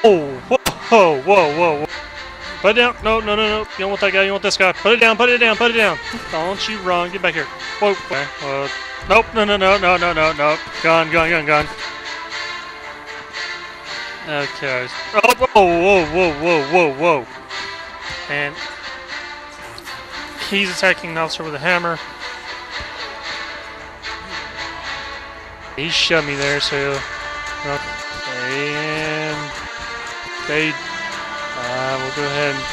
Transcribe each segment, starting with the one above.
Oh, whoa, whoa, whoa, whoa. Put it down. No, no, no, no. You don't want that guy. You want this guy. Put it down, put it down, put it down. Don't you run. Get back here. Whoa. Okay. Nope. No, no, no, no, no, no, no. Gun, gun, gun, gun. Okay. Oh, whoa, whoa, whoa, whoa, whoa, whoa. And he's attacking the officer with a hammer. He shoved me there, so... Okay, and... They... we'll go ahead and...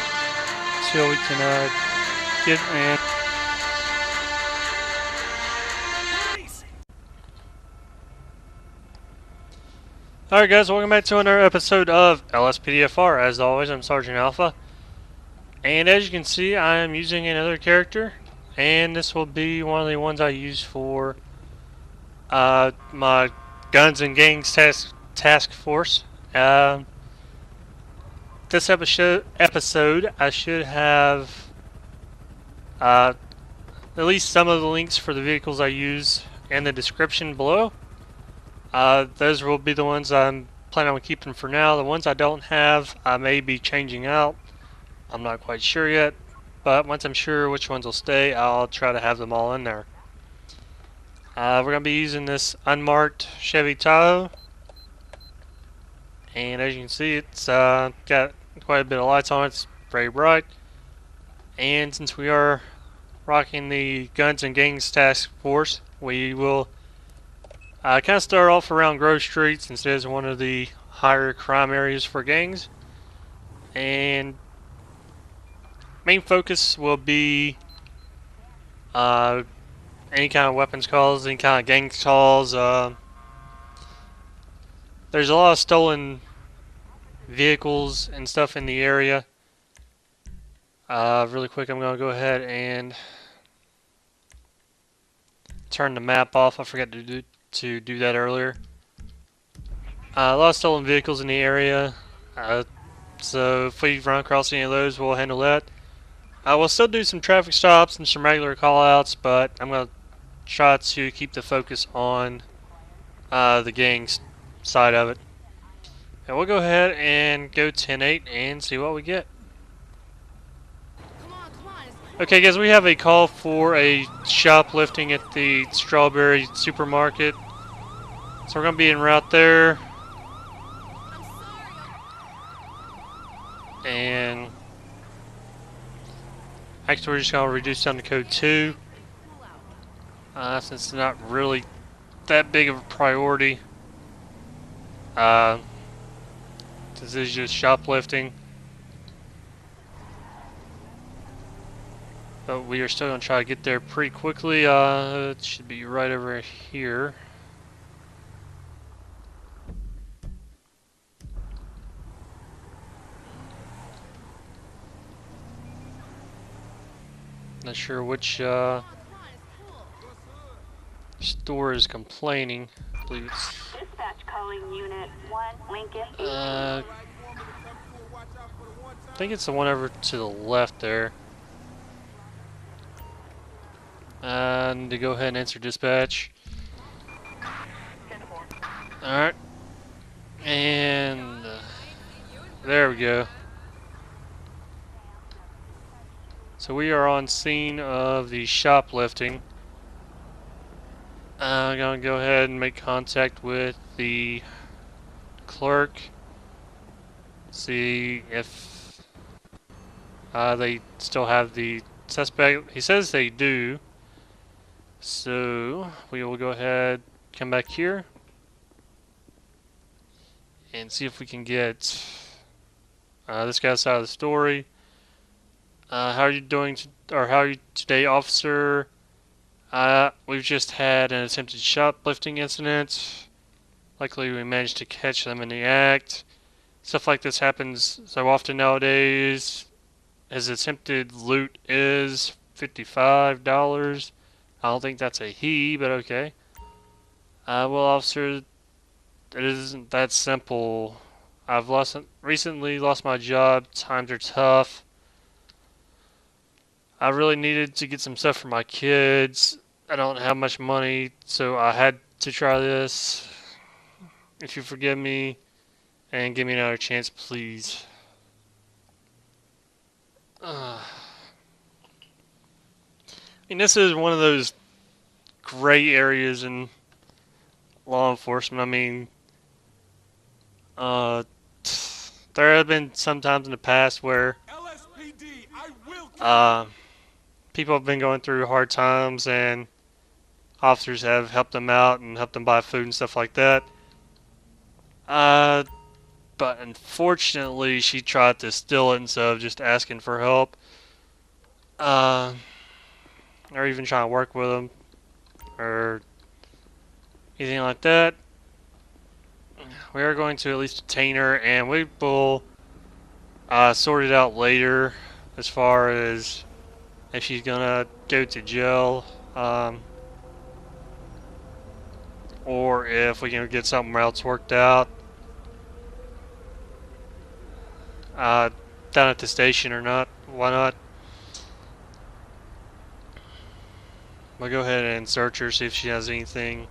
See what we can, get, and... Alright guys, welcome back to another episode of LSPDFR. As always, I'm Sergeant Alpha. And as you can see, I am using another character. And this will be one of the ones I use for... my Guns and Gangs task force. This episode I should have at least some of the links for the vehicles I use in the description below. Those will be the ones I'm planning on keeping for now. The ones I don't have, I may be changing out. I'm not quite sure yet, but once I'm sure which ones will stay, I'll try to have them all in there. We're going to be using this unmarked Chevy Tahoe, and as you can see, it's got quite a bit of lights on it. It's very bright, and since we are rocking the Guns and Gangs task force, we will kind of start off around Grove Street since it is one of the higher crime areas for gangs, and main focus will be any kind of weapons calls, any kind of gang calls. There's a lot of stolen vehicles and stuff in the area. Really quick, I'm going to go ahead and turn the map off. I forgot to do that earlier. A lot of stolen vehicles in the area. So if we run across any of those, we'll handle that. We'll still do some traffic stops and some regular callouts, but I'm going to try to keep the focus on the gangs side of it. And we'll go ahead and go 10-8 and see what we get. Okay guys, we have a call for a shoplifting at the Strawberry Supermarket. So we're going to be en route there. And actually we're just going to reduce down to code 2. Since it's not really that big of a priority. This is just shoplifting. But we are still going to try to get there pretty quickly. It should be right over here. Not sure which store is complaining. I believe it's Dispatch calling Unit 1, Lincoln. I think it's the one over to the left there. And to go ahead and answer dispatch. Alright. And there we go. So we are on scene of the shoplifting. I'm going to go ahead and make contact with the clerk. See if they still have the suspect. He says they do. So we will go ahead, come back here, and see if we can get this guy's side of the story. How are you doing, or how are you today, officer? We've just had an attempted shoplifting incident. Luckily, we managed to catch them in the act. Stuff like this happens so often nowadays. His attempted loot is $55. I don't think that's a he, but okay. Well, officer, it isn't that simple. I've recently lost my job. Times are tough. I really needed to get some stuff for my kids. I don't have much money, so I had to try this. If you forgive me, And give me another chance, please. This is one of those gray areas in law enforcement. Uh, there have been some times in the past where LSPD, I will people have been going through hard times and officers have helped them out and helped them buy food and stuff like that. But unfortunately, she tried to steal it instead of just asking for help. Or even trying to work with them or anything like that. We are going to at least detain her, and we will sort it out later as far as if she's gonna go to jail, or if we can get something else worked out down at the station or not. Why not? We'll go ahead and search her, see if she has anything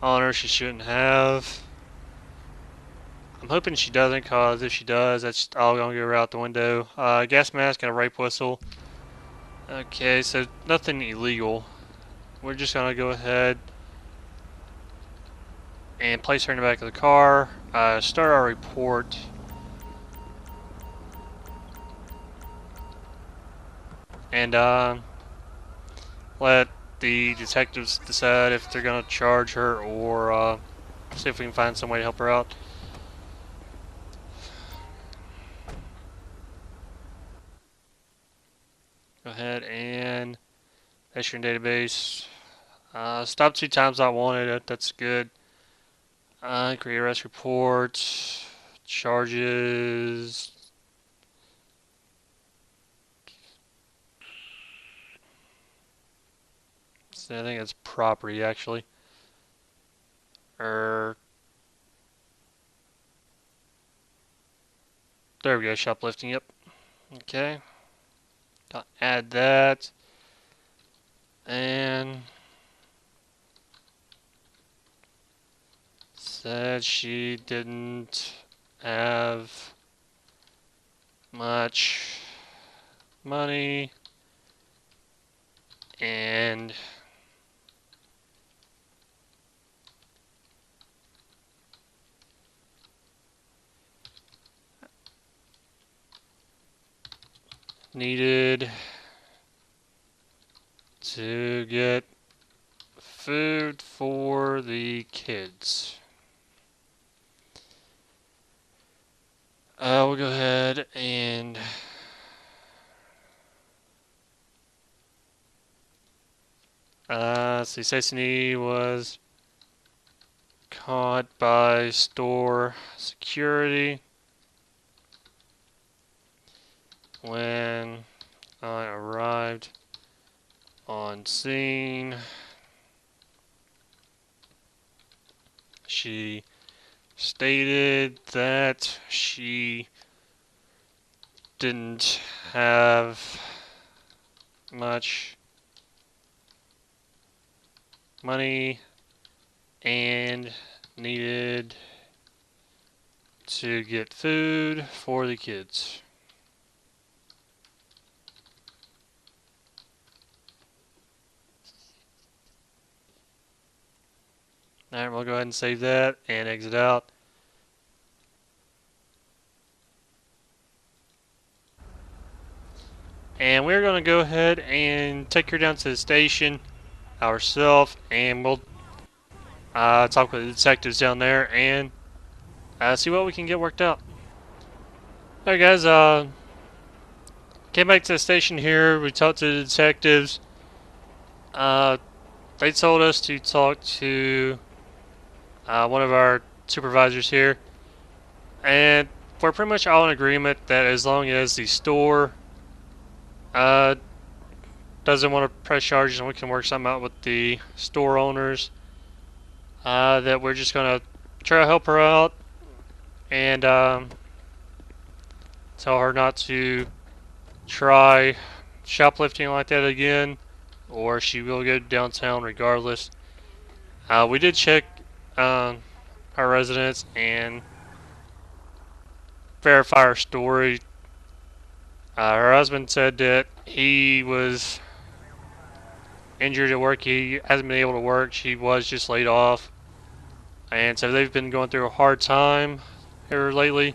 on her she shouldn't have. I'm hoping she doesn't, cause if she does, that's all gonna go right out the window. Gas mask and a rape whistle. Okay, so nothing illegal. We're just gonna go ahead and place her in the back of the car. Start our report. And let the detectives decide if they're gonna charge her or see if we can find some way to help her out. Go ahead and enter your database. Stop 2 times not wanted. That's good. Create arrest report. Charges. So I think it's property actually. There we go. Shoplifting. Yep. Okay. I'll add that. And said she didn't have much money and needed to get food for the kids. We'll go ahead and see, Cecily was caught by store security when I arrived on scene. She stated that she didn't have much money and needed to get food for the kids. Alright, we'll go ahead and save that and exit out. And we're going to go ahead and take her down to the station ourselves, and we'll talk with the detectives down there and see what we can get worked out. Alright guys, came back to the station here. We talked to the detectives. They told us to talk to one of our supervisors here, and we're pretty much all in agreement that as long as the store doesn't want to press charges and we can work something out with the store owners, that we're just gonna try to help her out and tell her not to try shoplifting like that again, or she will go downtown regardless. We did check her residence, and verify her story. Her husband said that he was injured at work. He hasn't been able to work. She was just laid off. And so they've been going through a hard time here lately.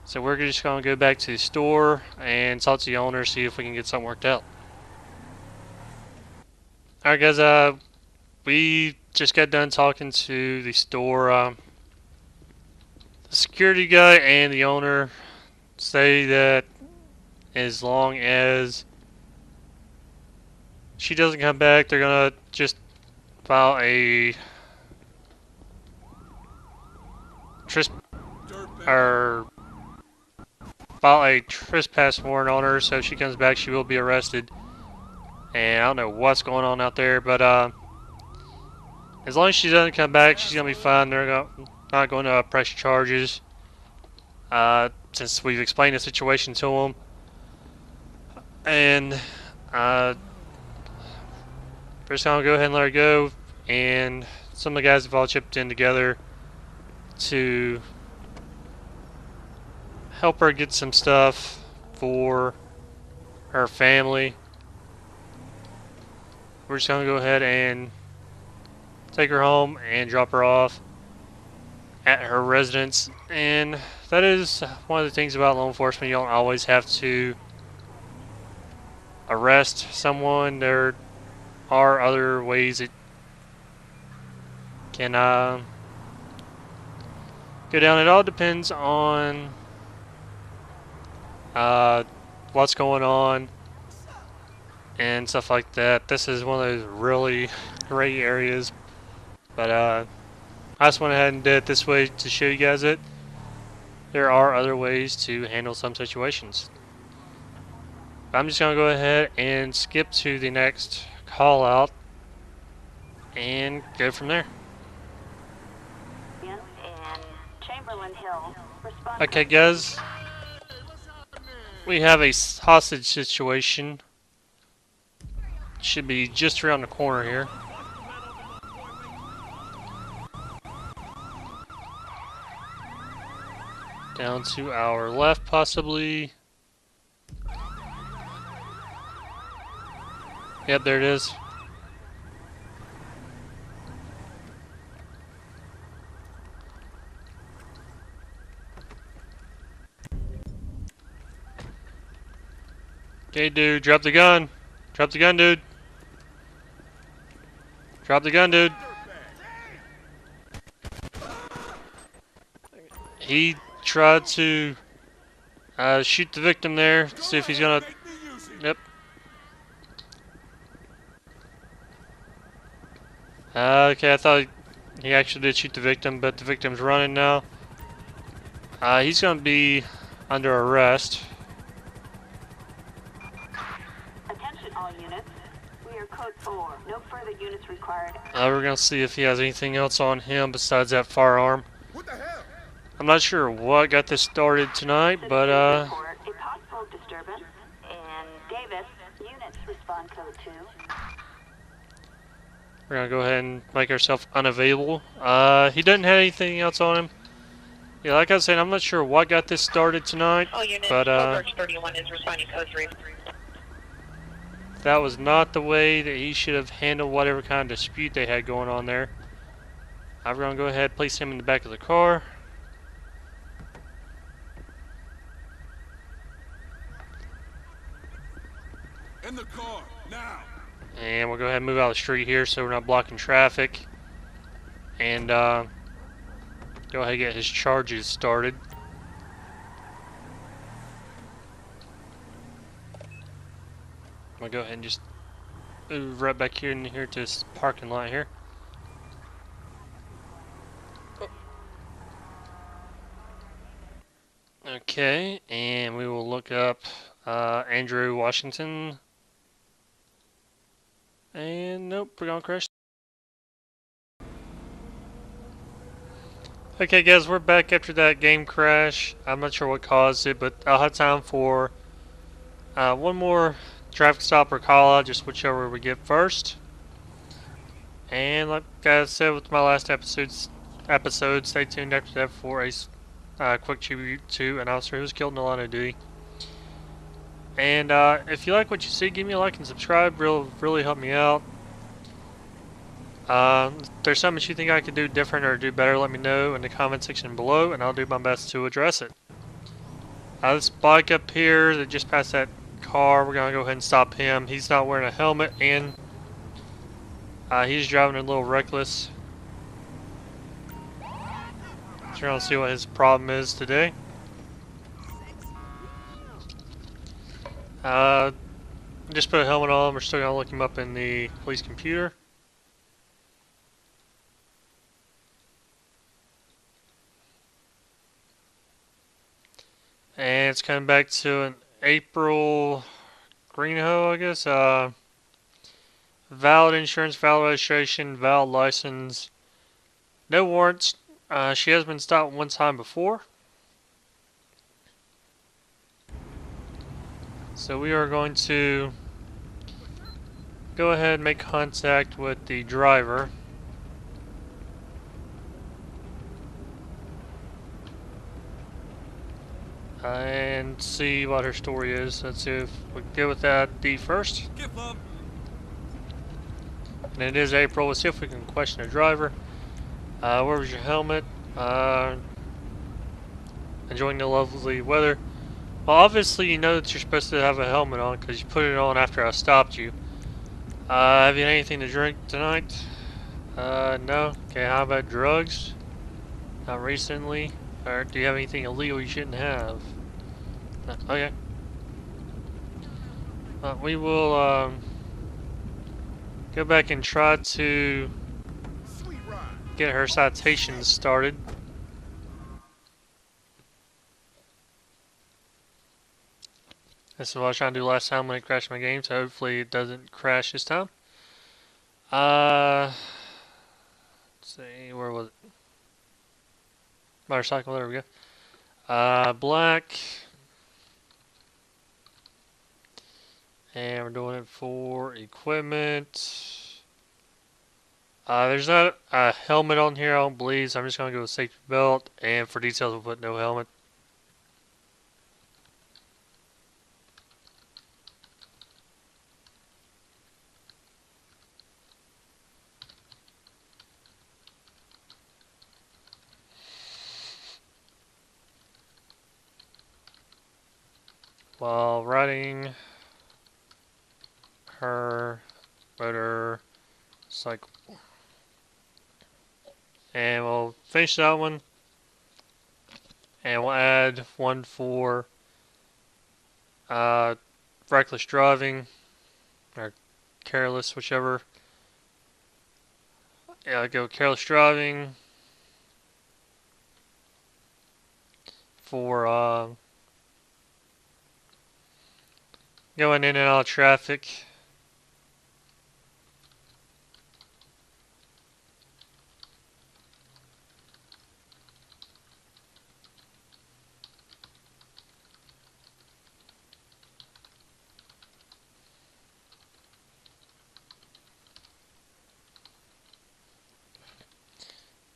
So we're just going to go back to the store and talk to the owner, see if we can get something worked out. Alright guys, we just got done talking to the store. The security guy and the owner say that as long as she doesn't come back, they're gonna just file a trespass warrant on her. So if she comes back, she will be arrested. And I don't know what's going on out there, but as long as she doesn't come back, she's gonna be fine. They're not going to press charges. Since we've explained the situation to them, and we're just gonna go ahead and let her go. And some of the guys have all chipped in together to help her get some stuff for her family. We're just gonna go ahead and take her home and drop her off at her residence. And that is one of the things about law enforcement. You don't always have to arrest someone. There are other ways it can go down. It all depends on what's going on and stuff like that. This is one of those really gray areas, but I just went ahead and did it this way to show you guys it. There are other ways to handle some situations. I'm just going to go ahead and skip to the next call out and go from there. And Chamberlain Hill. Respond. Okay guys, we have a hostage situation. Should be just around the corner here. Down to our left possibly. Yep, there it is. Okay, dude, drop the gun. Drop the gun, dude. Drop the gun, dude. He tried to shoot the victim there. See if he's gonna. Yep. Okay, I thought he actually did shoot the victim, but the victim's running now. He's gonna be under arrest. Attention all units. We are code 4. No further units required. We're gonna see if he has anything else on him besides that firearm. What the hell? I'm not sure what got this started tonight, but Report a possible disturbance. And Davis, units respond code 2. we're gonna go ahead and make ourselves unavailable. He doesn't have anything else on him. Yeah, like I was saying, I'm not sure what got this started tonight, but 31 is responding code 3. that was not the way that he should have handled whatever kind of dispute they had going on there. I'm gonna go ahead and place him in the back of the car. In the car, now! And we'll go ahead and move out of the street here so we're not blocking traffic. And go ahead and get his charges started. I'm gonna go ahead and just move right back here to this parking lot here. Okay, and we will look up Andrew Washington. And nope, we're gonna crash. Okay guys, we're back after that game crash. I'm not sure what caused it, but I'll have time for one more traffic stop or call out, just whichever we get first. And like I said with my last episode, stay tuned after that for a quick tribute to an officer who was killed in the line of duty. And if you like what you see, give me a like and subscribe. Really help me out. If there's something you think I could do different or do better, let me know in the comment section below, and I'll do my best to address it. This bike up here that just passed that car, we're gonna go ahead and stop him. He's not wearing a helmet, and he's driving a little reckless. So we're gonna see what his problem is today. Just put a helmet on. We're still gonna look him up in the police computer. And it's coming back to an April Greenhoe, I guess. Valid insurance, valid registration, valid license. No warrants. She has been stopped one time before. So we are going to go ahead and make contact with the driver. And see what her story is. Let's see if we can go with that D first. And it is April. Let's see if we can question the driver. Where was your helmet? Enjoying the lovely weather. Well, obviously you know that you're supposed to have a helmet on because you put it on after I stopped you. Have you had anything to drink tonight? No. Okay, how about drugs? Not recently. Or do you have anything illegal you shouldn't have? No. Okay. We will go back and try to get her citations started. This is what I was trying to do last time when it crashed my game, so hopefully it doesn't crash this time. Let's see, where was it? Motorcycle, there we go. Black. And we're doing it for equipment. There's not a helmet on here, I don't believe, so I'm just going to go with safety belt. And for details, we'll put no helmet. While riding her motorcycle. And we'll finish that one. And we'll add one for reckless driving or careless, whichever. Yeah, I'll go careless driving for going in and out of traffic.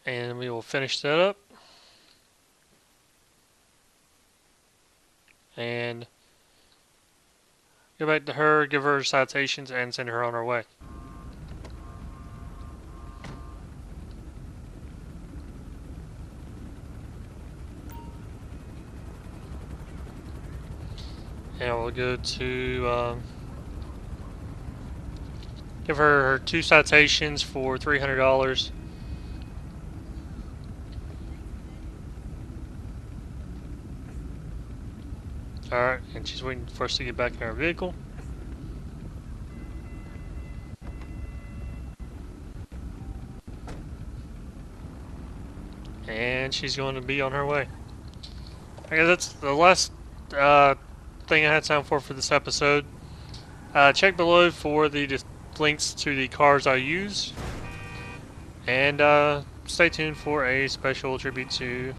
And we will finish that up. And go back to her, give her citations, and send her on her way. And we'll go to give her 2 citations for $300. Alright, and she's waiting for us to get back in our vehicle. And she's going to be on her way. Okay, that's the last thing I had time for this episode. Check below for the links to the cars I use. And stay tuned for a special tribute to